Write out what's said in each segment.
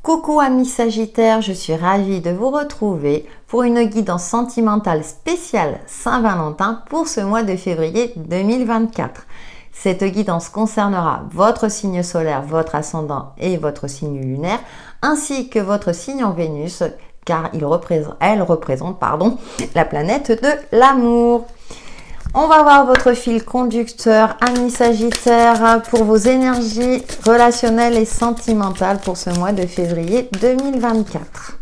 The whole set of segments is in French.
Coucou amis Sagittaires, je suis ravie de vous retrouver pour une guidance sentimentale spéciale Saint-Valentin pour ce mois de février 2024. Cette guidance concernera votre signe solaire, votre ascendant et votre signe lunaire, ainsi que votre signe en Vénus, car elle représente la planète de l'amour. On va voir votre fil conducteur, amis Sagittaires, pour vos énergies relationnelles et sentimentales pour ce mois de février 2024.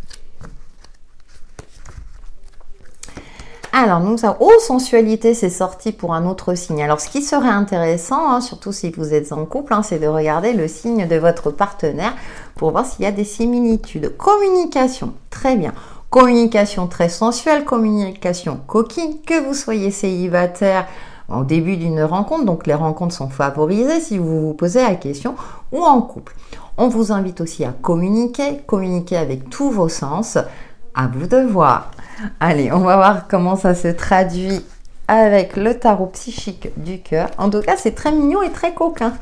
Alors, nous avons... Oh, sensualité, c'est sorti pour un autre signe. Alors, ce qui serait intéressant, surtout si vous êtes en couple, c'est de regarder le signe de votre partenaire pour voir s'il y a des similitudes. Communication, très bien. Communication très sensuelle, communication coquine, que vous soyez célibataire au début d'une rencontre, donc les rencontres sont favorisées si vous vous posez la question, ou en couple. On vous invite aussi à communiquer avec tous vos sens, à vous de voir. Allez, on va voir comment ça se traduit avec le tarot psychique du cœur. En tout cas, c'est très mignon et très coquin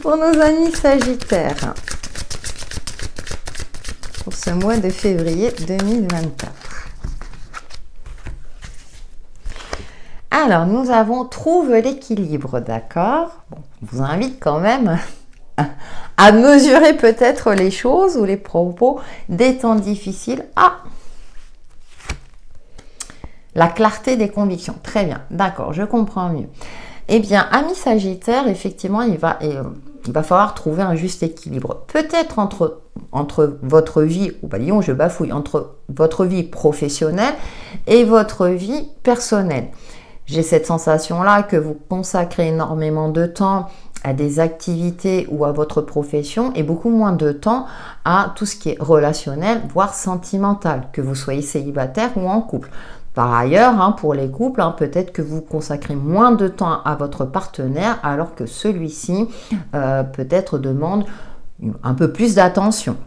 pour nos amis Sagittaires. Pour ce mois de février 2024. Alors, nous avons trouve l'équilibre, d'accord? Bon, je vous invite quand même à mesurer peut-être les choses ou les propos des temps difficiles. Ah! La clarté des convictions. Très bien, d'accord, je comprends mieux. Eh bien, amis Sagittaires, effectivement, il va falloir trouver un juste équilibre. Peut-être entre votre vie, ou bah disons, je bafouille, entre votre vie professionnelle et votre vie personnelle. J'ai cette sensation-là que vous consacrez énormément de temps à des activités ou à votre profession et beaucoup moins de temps à tout ce qui est relationnel, voire sentimental, que vous soyez célibataire ou en couple. Par ailleurs, pour les couples, peut-être que vous consacrez moins de temps à votre partenaire alors que celui-ci peut-être demande un peu plus d'attention.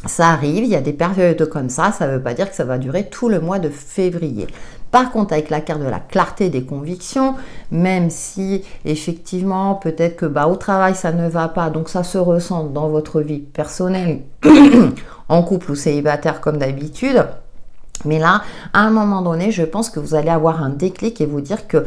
Ça arrive, il y a des périodes comme ça ne veut pas dire que ça va durer tout le mois de février. Par contre, avec la carte de la clarté des convictions, même si effectivement peut-être que au travail ça ne va pas, donc ça se ressent dans votre vie personnelle, en couple ou célibataire comme d'habitude. Mais là, à un moment donné, je pense que vous allez avoir un déclic et vous dire que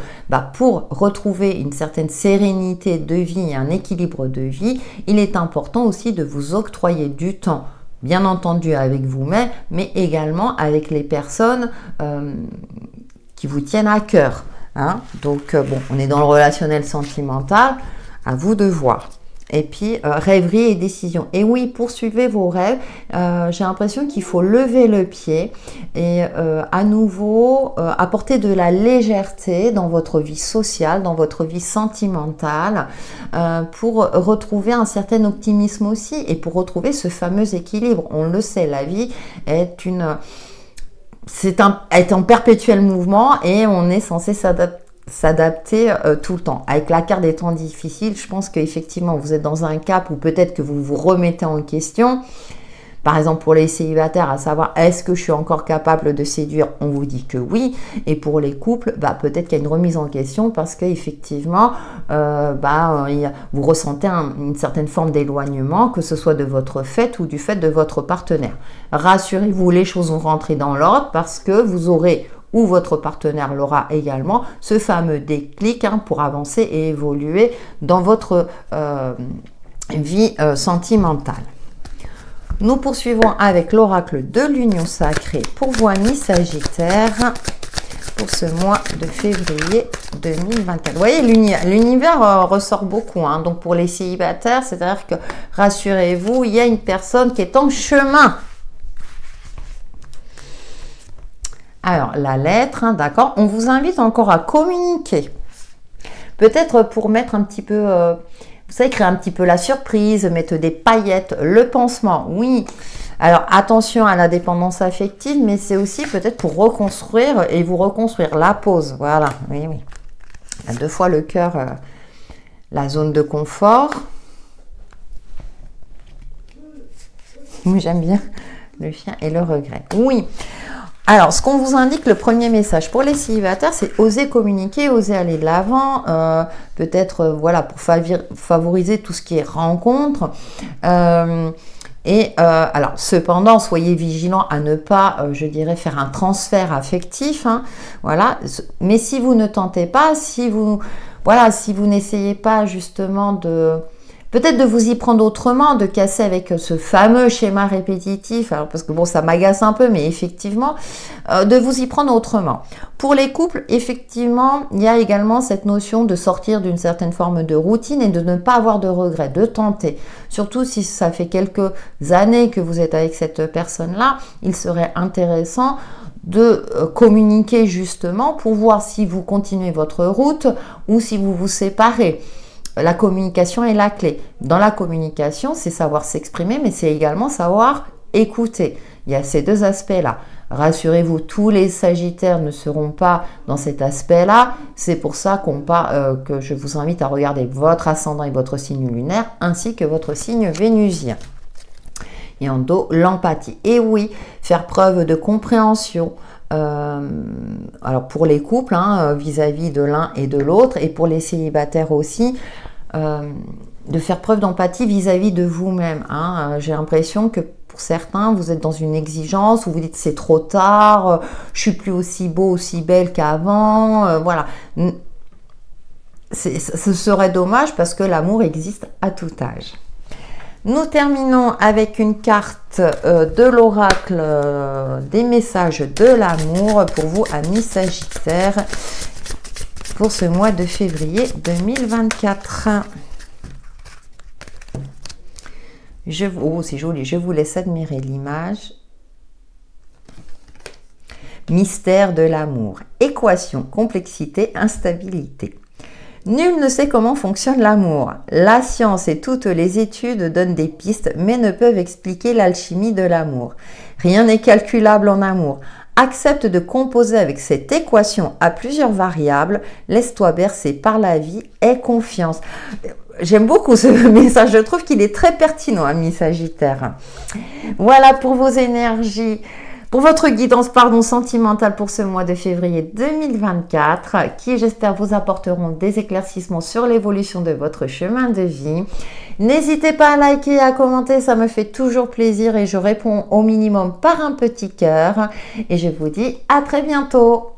pour retrouver une certaine sérénité de vie et un équilibre de vie, il est important aussi de vous octroyer du temps, bien entendu avec vous-même, mais également avec les personnes qui vous tiennent à cœur. Donc, bon, on est dans le relationnel sentimental, à vous de voir. Et puis, rêverie et décision. Et oui, poursuivez vos rêves. J'ai l'impression qu'il faut lever le pied et à nouveau apporter de la légèreté dans votre vie sociale, dans votre vie sentimentale pour retrouver un certain optimisme aussi et pour retrouver ce fameux équilibre. On le sait, la vie est en perpétuel mouvement et on est censé s'adapter tout le temps. Avec la carte des temps difficiles, je pense qu'effectivement, vous êtes dans un cap où peut-être que vous vous remettez en question. Par exemple, pour les célibataires, à savoir, est-ce que je suis encore capable de séduire? On vous dit que oui. Et pour les couples, peut-être qu'il y a une remise en question parce qu'effectivement, vous ressentez une certaine forme d'éloignement, que ce soit de votre fait ou du fait de votre partenaire. Rassurez-vous, les choses vont rentrer dans l'ordre parce que vous aurez ou votre partenaire l'aura également, ce fameux déclic pour avancer et évoluer dans votre vie sentimentale. Nous poursuivons avec l'oracle de l'union sacrée pour vous, amis Sagittaires, pour ce mois de février 2024. Vous voyez, l'univers ressort beaucoup. Donc, pour les célibataires, c'est-à-dire que, rassurez-vous, il y a une personne qui est en chemin. Alors, la lettre, d'accord. On vous invite encore à communiquer. Peut-être pour mettre un petit peu, vous savez, créer un petit peu la surprise, mettre des paillettes, le pansement, oui. Alors, attention à la dépendance affective, mais c'est aussi peut-être pour reconstruire et vous reconstruire. La pause, voilà, oui. Il y a 2 fois le cœur, la zone de confort. J'aime bien le chien et le regret. Oui. Alors, ce qu'on vous indique, le premier message pour les célibataires, c'est oser communiquer, oser aller de l'avant, peut-être, voilà, pour favoriser tout ce qui est rencontre. Alors, cependant, soyez vigilants à ne pas, je dirais, faire un transfert affectif, hein, voilà. Mais si vous ne tentez pas, si vous n'essayez pas justement de... Peut-être de vous y prendre autrement, de casser avec ce fameux schéma répétitif, alors parce que bon, ça m'agace un peu, mais effectivement, de vous y prendre autrement. Pour les couples, effectivement, il y a également cette notion de sortir d'une certaine forme de routine et de ne pas avoir de regrets, de tenter. Surtout si ça fait quelques années que vous êtes avec cette personne-là, il serait intéressant de communiquer justement pour voir si vous continuez votre route ou si vous vous séparez. La communication est la clé. Dans la communication, c'est savoir s'exprimer, mais c'est également savoir écouter. Il y a ces deux aspects-là. Rassurez-vous, tous les Sagittaires ne seront pas dans cet aspect-là. C'est pour ça que je vous invite à regarder votre ascendant et votre signe lunaire, ainsi que votre signe vénusien. Et en dos, l'empathie. Et oui, faire preuve de compréhension. Alors pour les couples, vis-à-vis de l'un et de l'autre, et pour les célibataires aussi, de faire preuve d'empathie vis-à-vis de vous-même. J'ai l'impression que pour certains, vous êtes dans une exigence où vous dites c'est trop tard, je suis plus aussi beau, aussi belle qu'avant, voilà. Ce serait dommage parce que l'amour existe à tout âge. Nous terminons avec une carte de l'oracle des messages de l'amour pour vous, amis Sagittaires, pour ce mois de février 2024. Oh, c'est joli, je vous laisse admirer l'image. Mystère de l'amour, équation, complexité, instabilité. Nul ne sait comment fonctionne l'amour. La science et toutes les études donnent des pistes, mais ne peuvent expliquer l'alchimie de l'amour. Rien n'est calculable en amour. Accepte de composer avec cette équation à plusieurs variables. Laisse-toi bercer par la vie. Aie confiance. J'aime beaucoup ce message. Je trouve qu'il est très pertinent, ami Sagittaire. Voilà pour vos énergies. Pour votre guidance sentimentale pour ce mois de février 2024, qui j'espère vous apporteront des éclaircissements sur l'évolution de votre chemin de vie. N'hésitez pas à liker et à commenter, ça me fait toujours plaisir et je réponds au minimum par un petit cœur. Et je vous dis à très bientôt.